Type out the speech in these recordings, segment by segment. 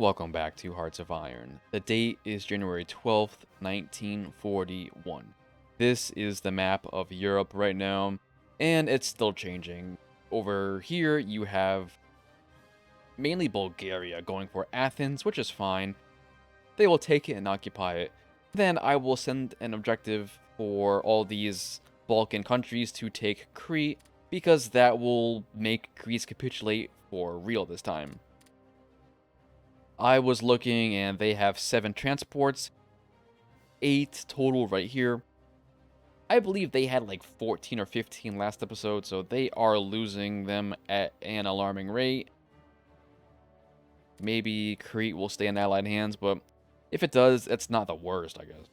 Welcome back to Hearts of Iron. The date is January 12th, 1941. This is the map of Europe right now, and it's still changing. Over here, you have mainly Bulgaria going for Athens, which is fine. They will take it and occupy it. Then I will send an objective for all these Balkan countries to take Crete, because that will make Greece capitulate for real this time. I was looking and they have 7 transports, 8 total right here. I believe they had like 14 or 15 last episode, so they are losing them at an alarming rate. Maybe Crete will stay in Allied hands, but if it does, it's not the worst, I guess.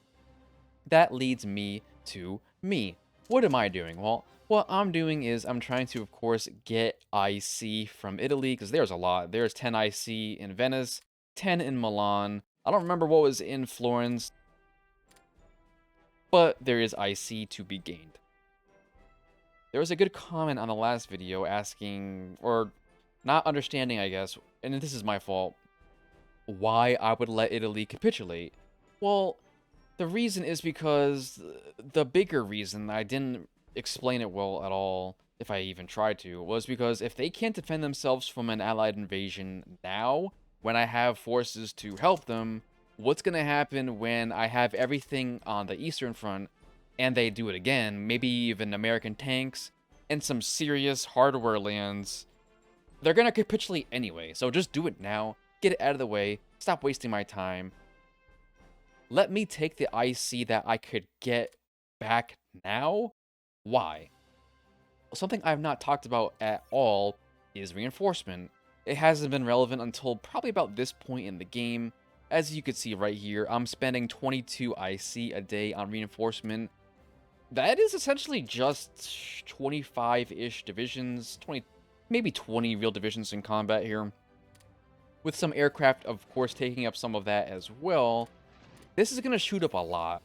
That leads me to me. What am I doing? Well, what I'm doing is I'm trying to, of course, get IC from Italy, because there's a lot. There's 10 IC in Venice, 10 in Milan. I don't remember what was in Florence, but there is IC to be gained. There was a good comment on the last video asking, or not understanding, I guess, and this is my fault, why I would let Italy capitulate. Well, the reason is because the bigger reason, I didn't explain it well at all, if I even tried to, was because if they can't defend themselves from an allied invasion now, when I have forces to help them, what's going to happen when I have everything on the Eastern Front and they do it again, maybe even American tanks and some serious hardware lands? They're going to capitulate anyway, so just do it now, get it out of the way, stop wasting my time. Let me take the IC that I could get back now? Why? Something I've not talked about at all is reinforcement. It hasn't been relevant until probably about this point in the game. As you can see right here, I'm spending 22 IC a day on reinforcement. That is essentially just 25-ish divisions, maybe 20 real divisions in combat here. With some aircraft, of course, taking up some of that as well. This is going to shoot up a lot.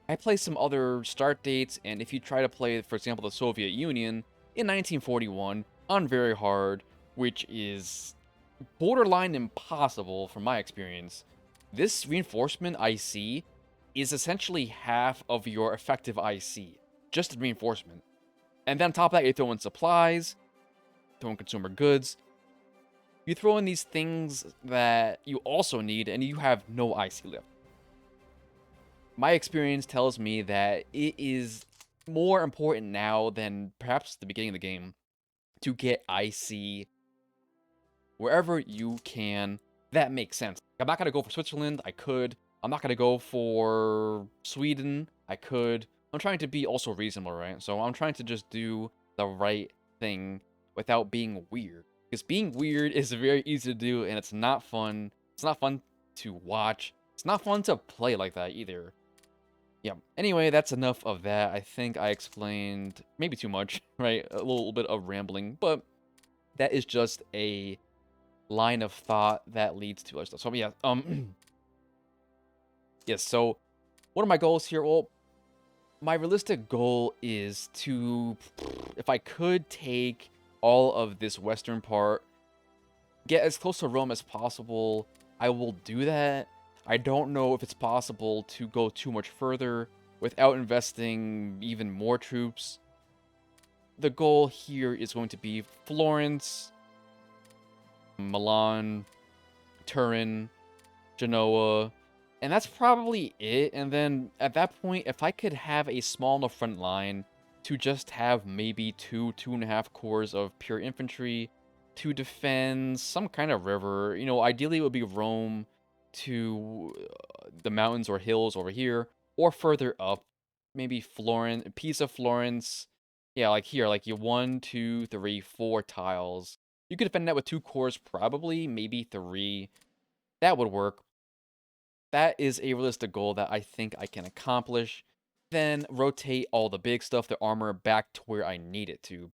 I play some other start dates, and if you try to play, for example, the Soviet Union in 1941 on very hard, which is borderline impossible from my experience, this reinforcement IC is essentially half of your effective IC, just in reinforcement. And then on top of that, you throw in supplies, throw in consumer goods, you throw in these things that you also need, and you have no IC left. My experience tells me that it is more important now than perhaps the beginning of the game to get IC wherever you can. That makes sense. I'm not going to go for Switzerland. I could. I'm not going to go for Sweden. I could. I'm trying to be also reasonable, right? So I'm trying to just do the right thing without being weird. Because being weird is very easy to do, and it's not fun. It's not fun to watch. It's not fun to play like that either. Yeah, anyway, that's enough of that. I think I explained maybe too much, right? A little bit of rambling, but that is just a line of thought that leads to other stuff. So yeah, yes, so what are my goals here? Well, my realistic goal is to, if I could take all of this western part, get as close to Rome as possible, I will do that. I don't know if it's possible to go too much further without investing even more troops. The goal here is going to be Florence, Milan, Turin, Genoa, and that's probably it. And then at that point, if I could have a small enough front line to just have maybe 2.5 corps of pure infantry to defend some kind of river, you know, ideally it would be Rome to the mountains or hills over here, or further up, maybe Florence, a piece of Florence. Yeah, like here, like you 1, 2, 3, 4 tiles. You could defend that with 2 cores, probably, maybe 3. That would work. That is a realistic goal that I think I can accomplish. Then rotate all the big stuff, the armor, back to where I need it to.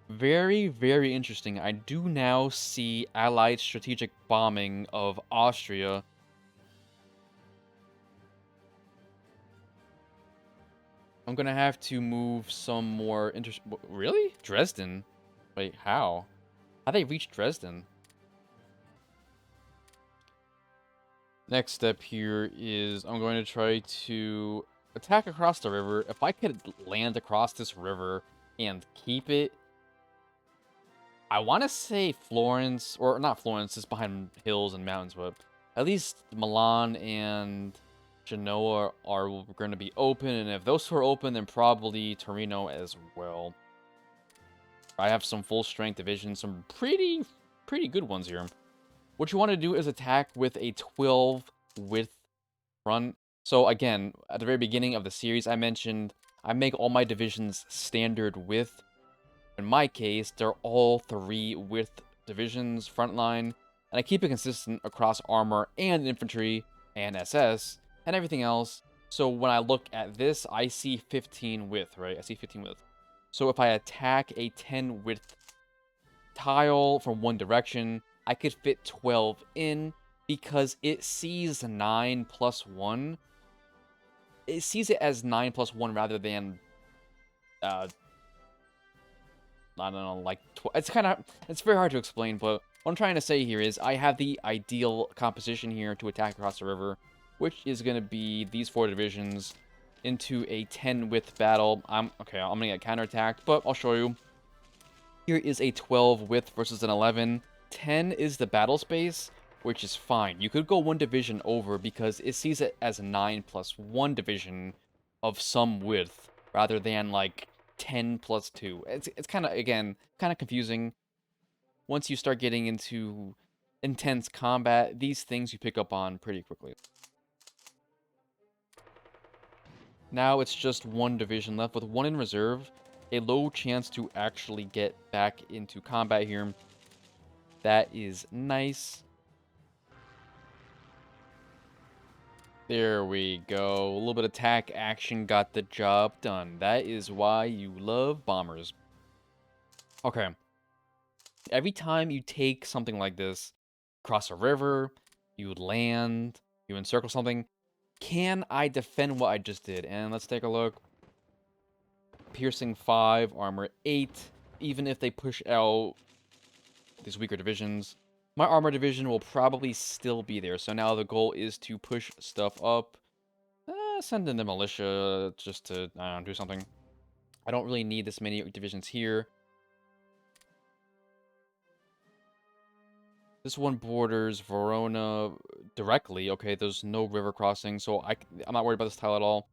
Very, very interesting. I do now see Allied strategic bombing of Austria. I'm gonna have to move some more Really? Dresden? Wait, how? How they reach Dresden? Next step here is I'm going to try to attack across the river. If I could land across this river and keep it, I want to say Florence, or not Florence, it's behind hills and mountains, but at least Milan and Genoa are going to be open, and if those two are open, then probably Torino as well. I have some full strength divisions, some pretty good ones here. What you want to do is attack with a 12 width front. So again, at the very beginning of the series, I mentioned I make all my divisions standard width. In my case, they're all 3 width divisions, frontline, and I keep it consistent across armor and infantry and SS and everything else. So when I look at this, I see 15 width, right? I see 15 width. So if I attack a 10 width tile from one direction, I could fit 12 in because it sees 9 plus 1. It sees it as 9 plus 1 rather than, I don't know, like, it's very hard to explain, but what I'm trying to say here is I have the ideal composition here to attack across the river, which is going to be these 4 divisions into a 10 width battle. I'm going to get counterattacked, but I'll show you. Here is a 12 width versus an 11. 10 is the battle space, which is fine. You could go 1 division over because it sees it as a 9 plus 1 division of some width rather than like 10 plus 2. It's kind of, again, kind of confusing. Once you start getting into intense combat, these things you pick up on pretty quickly. Now it's just 1 division left with 1 in reserve. A low chance to actually get back into combat here. That is nice. There we go. A little bit of attack action got the job done. That is why you love bombers. Okay. Every time you take something like this, cross a river, you land, you encircle something, can I defend what I just did? And let's take a look. Piercing 5, armor 8. Even if they push out these weaker divisions, my armor division will probably still be there. So now the goal is to push stuff up. Send in the militia just to, I don't know, do something. I don't really need this many divisions here. This one borders Verona directly. Okay, there's no river crossing, so I'm not worried about this tile at all.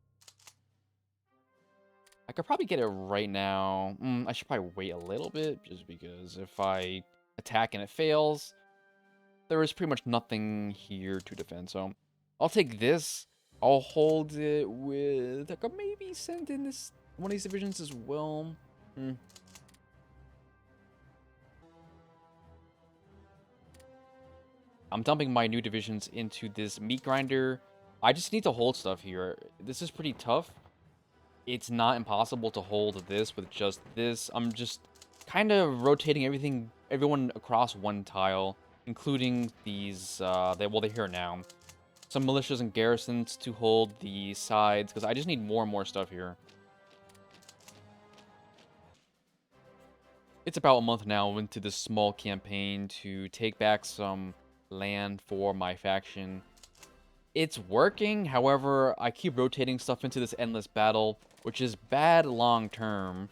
I could probably get it right now. I should probably wait a little bit, just because if I attack and it fails, there is pretty much nothing here to defend. So I'll take this. I'll hold it with... I could maybe send in this one of these divisions as well. I'm dumping my new divisions into this meat grinder. I just need to hold stuff here. This is pretty tough. It's not impossible to hold this with just this. I'm just kind of rotating everyone across one tile, including these, they're here now. Some militias and garrisons to hold the sides, because I just need more and more stuff here. It's about a month now into this small campaign to take back some land for my faction. It's working, however, I keep rotating stuff into this endless battle, which is bad long term.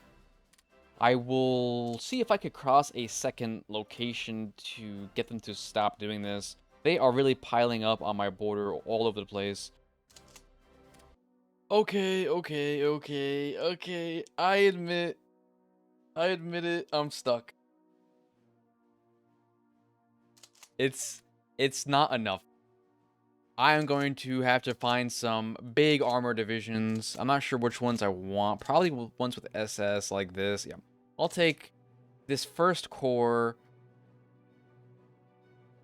I will see if I could cross a second location to get them to stop doing this. They are really piling up on my border all over the place. Okay. I admit it, I'm stuck. It's not enough. I am going to have to find some big armor divisions. I'm not sure which ones I want. Probably ones with SS like this. Yeah. I'll take this first corps.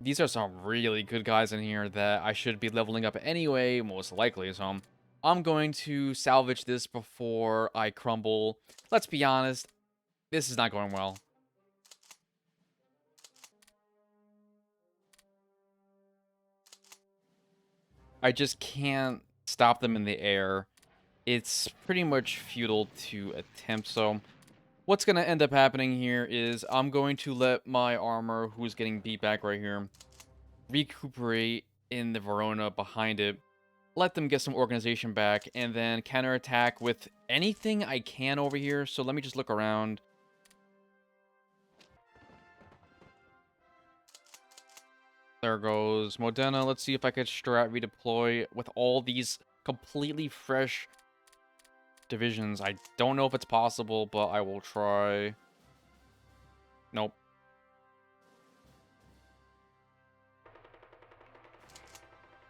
These are some really good guys in here that I should be leveling up anyway, most likely. So I'm going to salvage this before I crumble. Let's be honest, this is not going well. I just can't stop them in the air. It's pretty much futile to attempt, so What's going to end up happening here is I'm going to let my armor, who's getting beat back right here, recuperate in the Verona behind it. Let them get some organization back, and then counterattack with anything I can over here. So let me just look around. There goes Modena. Let's see if I could strat redeploy with all these completely fresh divisions. I don't know if it's possible, but I will try. Nope.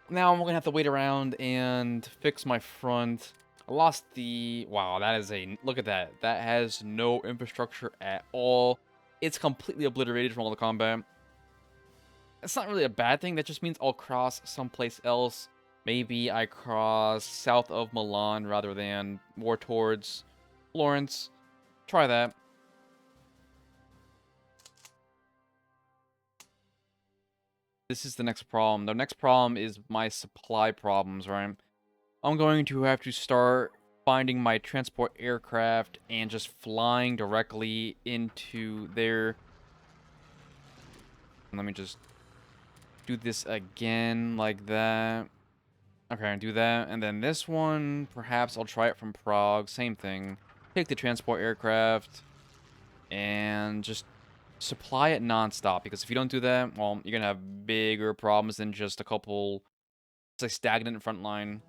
Now I'm gonna have to wait around and fix my front. I lost the... Wow, that is a... Look at that. That has no infrastructure at all. It's completely obliterated from all the combat. It's not really a bad thing. That just means I'll cross someplace else. Maybe I cross south of Milan rather than more towards Florence. Try that. This is the next problem. The next problem is my supply problems, right? I'm going to have to start finding my transport aircraft and just flying directly into their... Let me just do this again like that. Okay, do that. And then this one, perhaps I'll try it from Prague. Same thing. Take the transport aircraft and just supply it nonstop. Because if you don't do that, well, you're going to have bigger problems than just a couple... It's like stagnant front line.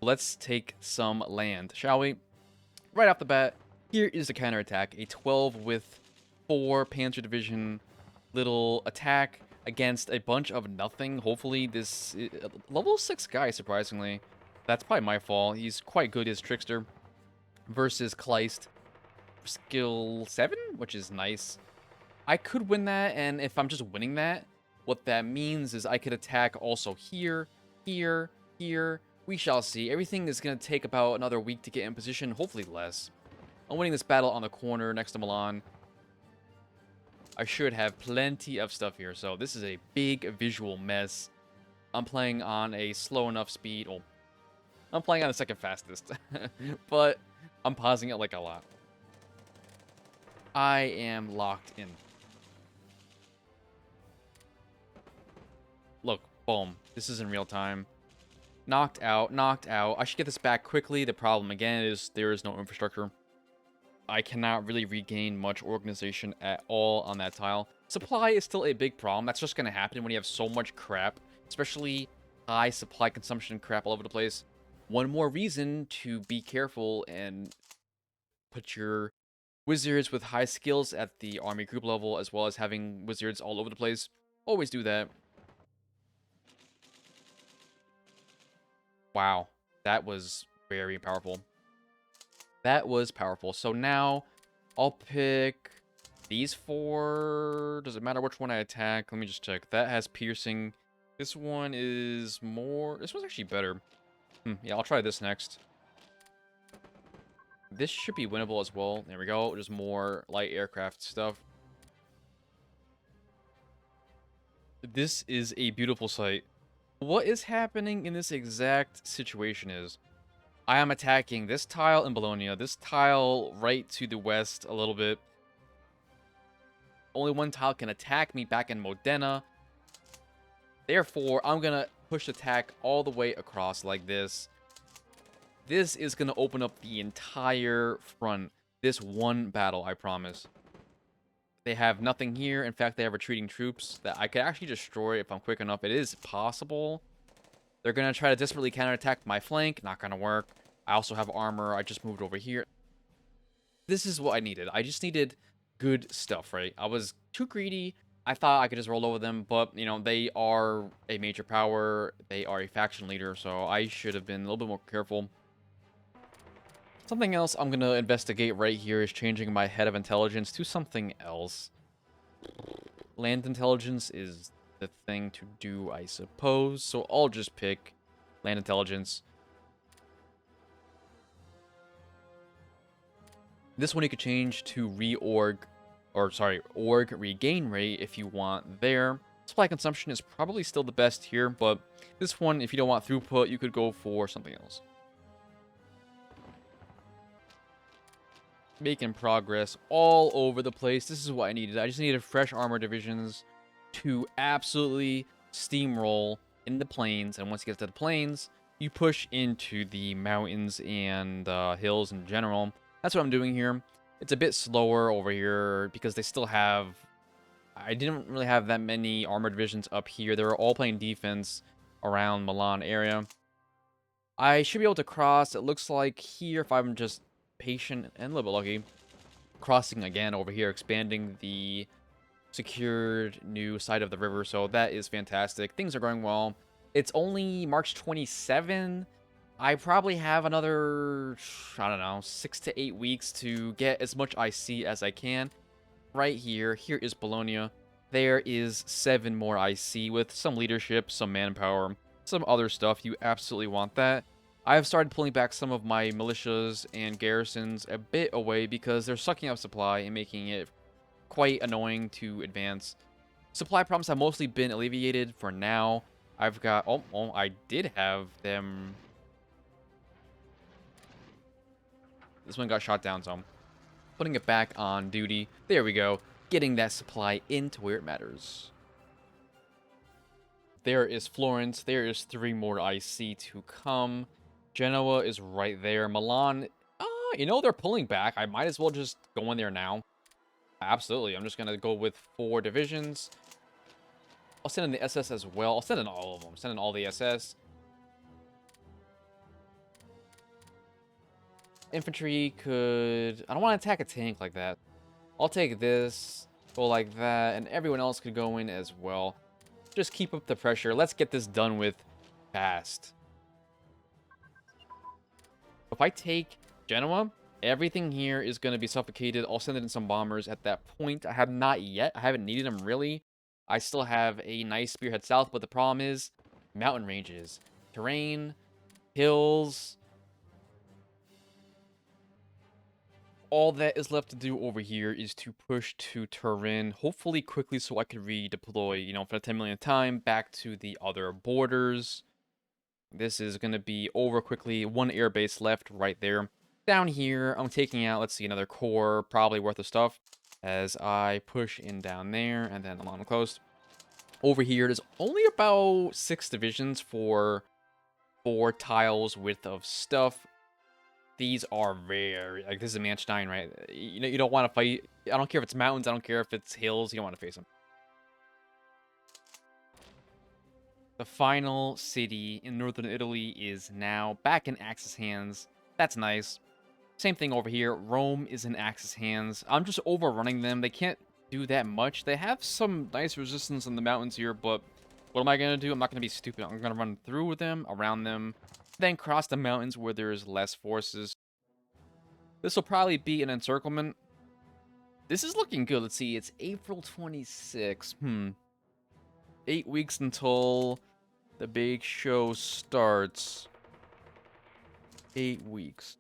Let's take some land, shall we? Right off the bat, here is the counterattack. A 12 with 4 Panzer Division little attack against a bunch of nothing. Hopefully this... level 6 guy, surprisingly. That's probably my fault. He's quite good as Trickster. Versus Kleist. Skill 7, which is nice. I could win that, and if I'm just winning that, what that means is I could attack also here, here, here. We shall see. Everything is going to take about another week to get in position, hopefully less. I'm winning this battle on the corner next to Milan. I should have plenty of stuff here, so this is a big visual mess. I'm playing on a slow enough speed. Oh, I'm playing on the second fastest, but I'm pausing it like a lot. I am locked in. Look, boom. This is in real time. Knocked out, knocked out. I should get this back quickly. The problem, again, is there is no infrastructure. I cannot really regain much organization at all on that tile. Supply is still a big problem. That's just going to happen when you have so much crap, especially high supply consumption crap all over the place. One more reason to be careful and put your wizards with high skills at the army group level, as well as having wizards all over the place. Always do that. Wow, that was very powerful. That was powerful. So now I'll pick these 4. Does it matter which one I attack? Let me just check. That has piercing. This one is more... This one's actually better. Yeah, I'll try this next. This should be winnable as well. There we go. Just more light aircraft stuff. This is a beautiful sight. What is happening in this exact situation is I am attacking this tile in Bologna, this tile right to the west a little bit. Only one tile can attack me back in Modena. Therefore, I'm going to push attack all the way across like this. This is going to open up the entire front. This one battle, I promise. They have nothing here. In fact, they have retreating troops that I could actually destroy if I'm quick enough. It is possible. They're going to try to desperately counterattack my flank. Not going to work. I also have armor. I just moved over here. This is what I needed. I just needed good stuff, right? I was too greedy. I thought I could just roll over them, but, you know, they are a major power. They are a faction leader, so I should have been a little bit more careful. Something else I'm going to investigate right here is changing my head of intelligence to something else. Land intelligence is the thing to do, I suppose. So I'll just pick land intelligence. This one you could change to org regain rate if you want there. Supply consumption is probably still the best here, but this one, if you don't want throughput, you could go for something else. making progress all over the place. This is what I needed. I just needed fresh armor divisions to absolutely steamroll in the plains. And once you get to the plains, you push into the mountains and hills in general. That's what I'm doing here. It's a bit slower over here because they still have... I didn't really have that many armor divisions up here. They were all playing defense around Milan area. I should be able to cross, it looks like here, if I'm just patient and a little bit lucky. Crossing again over here, expanding the secured new side of the river, so that is fantastic. Things are going well. It's only March 27. I probably have another, I don't know, 6 to 8 weeks to get as much IC as I can. Right here, here is Bologna. There is 7 more IC with some leadership, some manpower, some other stuff. You absolutely want that. I have started pulling back some of my militias and garrisons a bit away because they're sucking up supply and making it quite annoying to advance. Supply problems have mostly been alleviated for now. I've got... Oh, I did have them... This one got shot down, so I'm putting it back on duty. There we go. Getting that supply into where it matters. There is Florence. There is 3 more IC to come. Genoa is right there. Milan, you know, they're pulling back. I might as well just go in there now. Absolutely. I'm just going to go with 4 divisions. I'll send in the SS as well. I'll send in all of them. Send in all the SS. Infantry could... I don't want to attack a tank like that. I'll take this, go like that, and everyone else could go in as well. Just keep up the pressure. Let's get this done with fast. If I take Genoa, everything here is going to be suffocated. I'll send it in some bombers at that point. I have not yet. I haven't needed them, really. I still have a nice spearhead south, but the problem is mountain ranges, terrain, hills. All that is left to do over here is to push to Turin, hopefully quickly so I can redeploy, you know, for the 10 millionth time back to the other borders. This is going to be over quickly. 1 airbase left right there. Down here, I'm taking out, let's see, another core, probably worth of stuff, as I push in down there, and then along the coast. Over here, there's only about 6 divisions for 4 tiles width of stuff. These are very, like, this is Manstein, right? You know, you don't want to fight. I don't care if it's mountains. I don't care if it's hills. You don't want to face them. The final city in northern Italy is now back in Axis hands. That's nice. Same thing over here. Rome is in Axis hands. I'm just overrunning them. They can't do that much. They have some nice resistance in the mountains here, but what am I going to do? I'm not going to be stupid. I'm going to run through them, around them, then cross the mountains where there's less forces. This will probably be an encirclement. This is looking good. Let's see. It's April 26. 8 weeks until the big show starts. 8 weeks.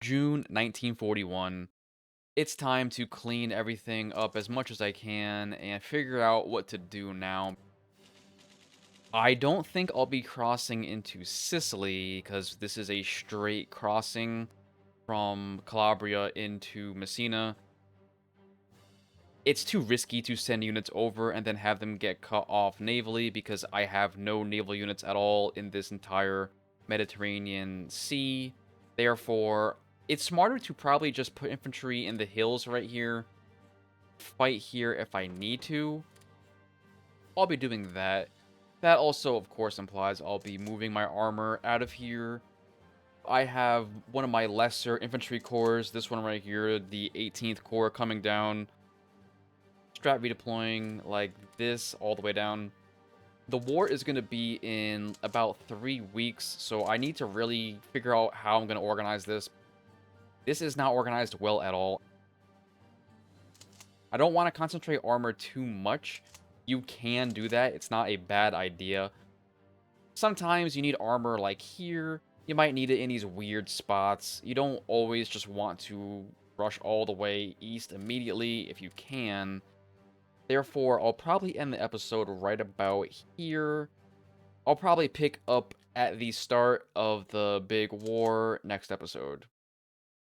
June 1941. It's time to clean everything up as much as I can and figure out what to do now. I don't think I'll be crossing into Sicily, because this is a straight crossing from Calabria into Messina. It's too risky to send units over and then have them get cut off navally, because I have no naval units at all in this entire Mediterranean Sea. Therefore, it's smarter to probably just put infantry in the hills right here. Fight here if I need to. I'll be doing that. That also, of course, implies I'll be moving my armor out of here. I have one of my lesser infantry corps, this one right here, the 18th Corps, coming down. Strat redeploying like this all the way down. The war is going to be in about 3 weeks, so I need to really figure out how I'm going to organize this. This is not organized well at all. I don't want to concentrate armor too much. You can do that. It's not a bad idea. Sometimes you need armor like here. You might need it in these weird spots. You don't always just want to rush all the way east immediately if you can. Therefore, I'll probably end the episode right about here. I'll probably pick up at the start of the big war next episode.